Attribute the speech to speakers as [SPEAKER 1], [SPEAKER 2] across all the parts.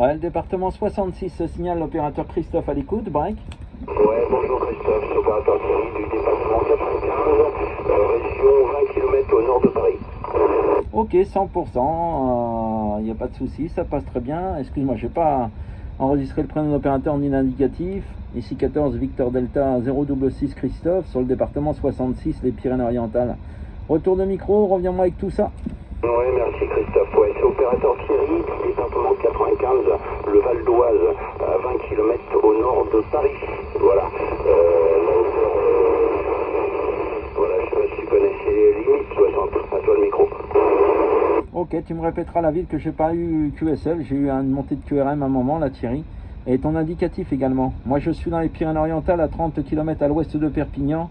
[SPEAKER 1] naturel, département 66, signale l'opérateur Christophe à l'écoute, break.
[SPEAKER 2] Ouais, bonjour Christophe, c'est l'opérateur Thierry du département 95, région 20 km au nord de Paris.
[SPEAKER 1] Ok, 100%, il n'y a pas de souci, ça passe très bien. Excuse-moi, je n'ai pas enregistré le prénom de l'opérateur en indicatif. Ici 14 Victor Delta 066 Christophe sur le département 66, les Pyrénées-Orientales. Retour de micro, reviens-moi avec tout ça.
[SPEAKER 2] Ouais, merci Christophe. Ouais, c'est opérateur Thierry du département 95, le Val d'Oise, à 20 km au nord de Paris. Voilà. Voilà, je sais pas si tu connais, c'est limite 60. À toi le micro.
[SPEAKER 1] Ok, tu me répéteras la ville que j'ai pas eu QSL, j'ai eu une montée de QRM à un moment là Thierry. Et ton indicatif également. Moi je suis dans les Pyrénées-Orientales à 30 km à l'ouest de Perpignan.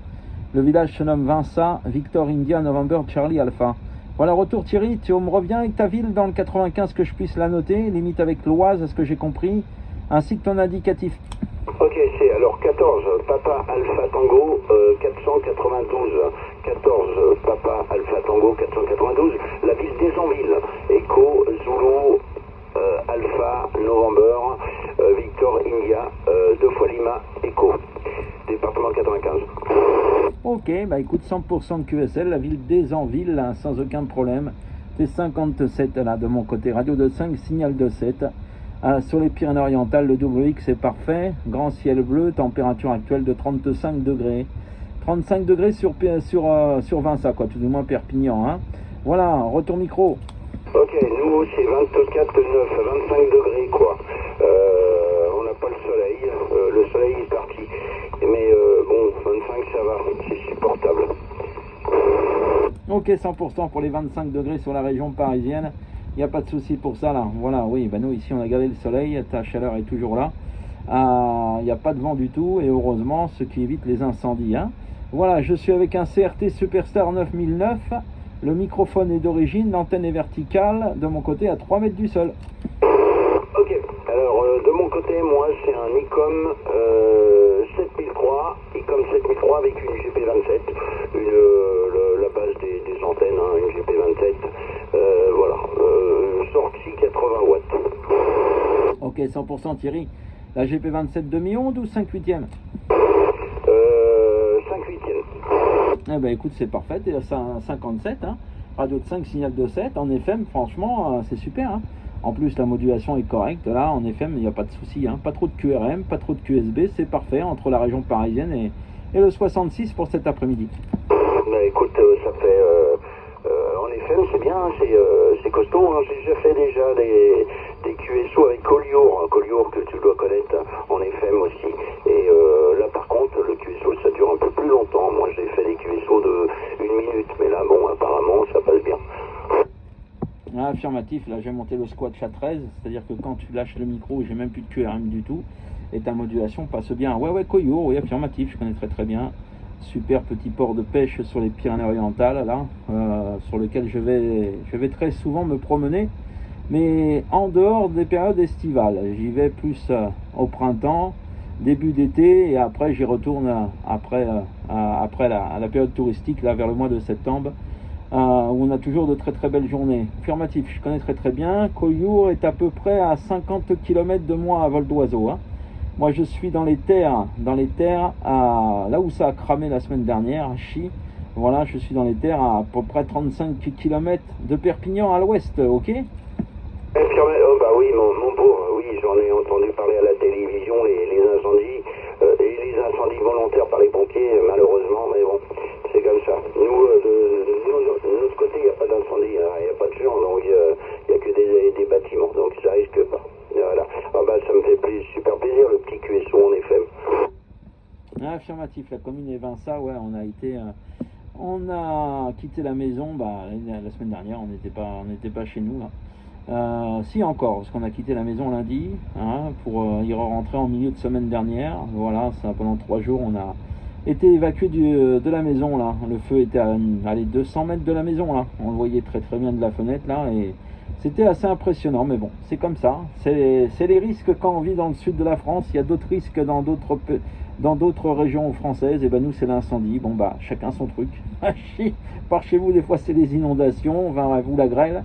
[SPEAKER 1] Le village se nomme Vinça, Victor India November Charlie Alpha. Voilà, retour Thierry, tu me reviens avec ta ville dans le 95 que je puisse la noter, limite avec l'Oise, à ce que j'ai compris, ainsi que ton indicatif.
[SPEAKER 2] Ok, c'est alors 14 Papa Alpha Tango 492. 14 Papa Alpha Tango 492. La ville d'Ezanville. Echo Zulu Alpha November Victor India 2 fois Lima Echo. Département 95.
[SPEAKER 1] Ok, bah écoute, 100% de QSL, la ville d'Ezanville, là, sans aucun problème. C'est 57 là de mon côté, radio de 5, signal de 7. Sur les Pyrénées-Orientales, le WX c'est parfait. Grand ciel bleu, température actuelle de 35 degrés. 35 degrés sur Vinça, quoi, tout du moins Perpignan. Hein. Voilà, retour micro.
[SPEAKER 2] Ok, nous c'est 24, 9, 25 degrés quoi. On n'a pas le soleil est parti. Mais bon, 25 ça va, c'est supportable.
[SPEAKER 1] Ok, 100% pour les 25 degrés sur la région parisienne. Il n'y a pas de souci pour ça là. Voilà, oui, bah nous ici on a gardé le soleil, ta chaleur est toujours là. Il n'y a pas de vent du tout et heureusement, ce qui évite les incendies. Hein. Voilà, je suis avec un CRT Superstar 9009. Le microphone est d'origine, l'antenne est verticale. De mon côté, à 3 mètres du sol.
[SPEAKER 2] Ok, alors de mon côté, moi c'est un ICOM 7003. ICOM 7003 avec une GP27. La base des antennes, hein, une GP27. Voilà, sortie 80 watts.
[SPEAKER 1] Ok, 100% Thierry. La GP27 demi-onde ou 5 huitièmes
[SPEAKER 2] 5 huitièmes.
[SPEAKER 1] Eh ben écoute, c'est parfait, t'es à 57, hein. Radio de 5, signal de 7, en FM, franchement, c'est super. Hein. En plus, la modulation est correcte, là, en FM, il n'y a pas de souci, hein. Pas trop de QRM, pas trop de QSB, c'est parfait entre la région parisienne et le 66 pour cet après-midi.
[SPEAKER 2] Bah écoute, ça fait... en FM, c'est bien, c'est costaud. Hein. J'ai déjà fait des QSO avec Collioure que tu dois connaître en FM aussi. Et là, par contre, le QSO, ça dure un peu plus longtemps. Moi, j'ai fait des QSO de 1 minute, mais là, bon, apparemment, ça passe bien.
[SPEAKER 1] Ah, affirmatif, là, j'ai monté le squat chat 13, c'est-à-dire que quand tu lâches le micro, j'ai même plus de QRM du tout, et ta modulation passe bien. Ouais, Collioure, oui, affirmatif, je connais très bien. Super petit port de pêche sur les Pyrénées-Orientales, là, sur lequel je vais très souvent me promener, mais en dehors des périodes estivales. J'y vais plus au printemps, début d'été, et après j'y retourne après la période touristique, là, vers le mois de septembre, où on a toujours de très belles journées. Affirmatif, je connais très bien. Collioure est à peu près à 50 km de moi à vol d'oiseau. Hein. Moi, je suis dans les terres, là où ça a cramé la semaine dernière, à Chi. Voilà, je suis dans les terres à peu près 35 km de Perpignan à l'ouest, ok?
[SPEAKER 2] Oh bah oui, mon pauvre, oui, j'en ai entendu parler à la télévision, les incendies, et les incendies volontaires par les pompiers, malheureusement, mais bon, c'est comme ça. Nous, de notre côté, il n'y a pas d'incendie, il n'y a pas de gens, donc il n'y a que des bâtiments, donc ça risque pas. Voilà. Ah bah ça me fait super plaisir, le petit QSO en FM.
[SPEAKER 1] Affirmatif, la commune est Vinça, ouais, on a quitté la maison, la semaine dernière, on n'était pas chez nous, là. Si encore, parce qu'on a quitté la maison lundi, hein, pour y rentrer en milieu de semaine dernière. Voilà, ça, pendant 3 jours, on a été évacué de la maison, là. Le feu était à 200 mètres de la maison, là. On le voyait très bien de la fenêtre, là, et c'était assez impressionnant, mais bon, c'est comme ça. C'est les risques quand on vit dans le sud de la France. Il y a d'autres risques dans d'autres régions françaises. Et ben nous, c'est l'incendie. Bon, chacun son truc. Par chez vous, des fois, c'est les inondations. Vous, la grêle.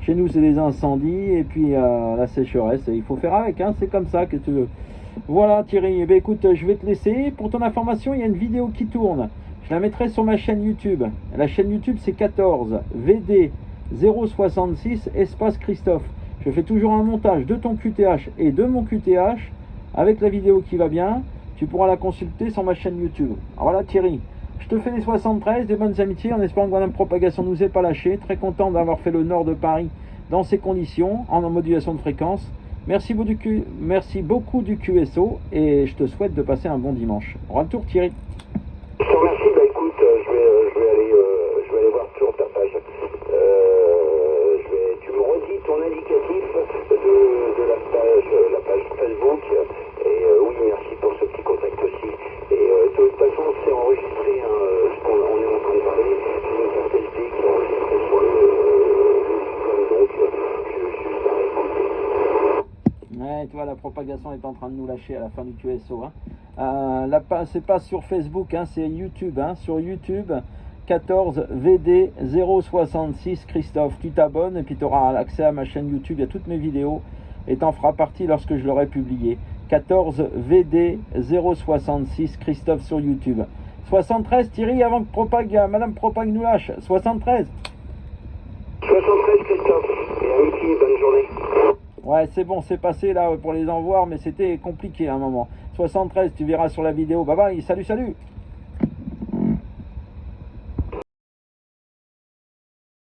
[SPEAKER 1] Chez nous, c'est les incendies et puis la sécheresse. Et il faut faire avec, hein, c'est comme ça que tu veux. Voilà Thierry, eh bien, écoute, je vais te laisser. Pour ton information, il y a une vidéo qui tourne. Je la mettrai sur ma chaîne YouTube. La chaîne YouTube, c'est 14 VD 066 espace Christophe. Je fais toujours un montage de ton QTH et de mon QTH avec la vidéo qui va bien. Tu pourras la consulter sur ma chaîne YouTube. Alors voilà Thierry, je te fais les 73, des bonnes amitiés, en espérant que Madame Propagation ne nous ait pas lâché. Très content d'avoir fait le nord de Paris dans ces conditions, en modulation de fréquence. Merci beaucoup du QSO et je te souhaite de passer un bon dimanche. Au retour Thierry.
[SPEAKER 2] Je te remercie, bah écoute, je vais aller voir sur ta page. Tu me redis ton indicatif de la page Facebook. Et oui, merci pour ce petit contact aussi. Et de toute façon, c'est enregistré, hein, ce qu'on est en train de parler. C'est une carte SD qui est enregistrée sur le système, donc je suis juste à réécouter.
[SPEAKER 1] Ouais, tu vois, la propagation est en train de nous lâcher à la fin du QSO. Hein. C'est pas sur Facebook, hein, c'est YouTube. Hein, sur YouTube, 14 VD 066 Christophe. Tu t'abonnes et puis tu auras accès à ma chaîne YouTube. Il y a toutes mes vidéos et tu en feras partie lorsque je l'aurai publié. 14 VD 066 Christophe sur YouTube. 73 Thierry avant que Madame Propag nous lâche. 73.
[SPEAKER 2] 73 Christophe. Et amitié, bonne journée.
[SPEAKER 1] Ouais, c'est bon, c'est passé là pour les envois, mais c'était compliqué à un moment. 73, tu verras sur la vidéo. Bye bye, salut, salut.